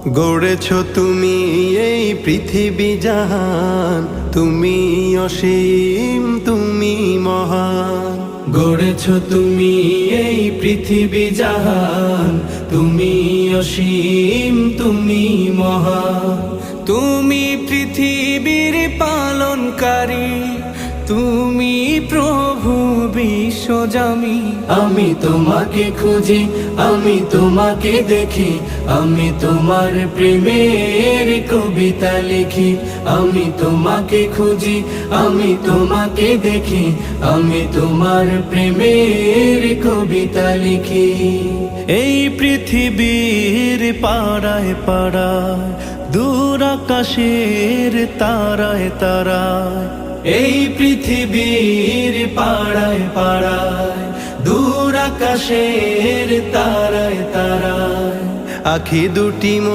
গড়েছ তুমি এই পৃথিবী জাহান, তুমি অসীম, তুমি মহান। গড়েছ তুমি এই পৃথিবী জাহান, তুমি অসীম, তুমি মহান। তুমি পৃথিবীর পালনকারী, তুমি প্রভু বিশ্বজামি। আমি তোমাকে খুঁজি, আমি তোমাকে দেখি, আমি তোমার প্রেমের কবিতা লিখি। আমি তোমাকে খুঁজি, আমি তোমাকে দেখি, আমি তোমার প্রেমের কবিতা লিখি। এই পৃথিবীর পাড়ায় পাড়ায়, দূর আকাশের তারায় তারায়, এই পৃথিবীর পাড়ায় পাড়ায়, দূর আকাশের তারায় তারায়, আখি দুটি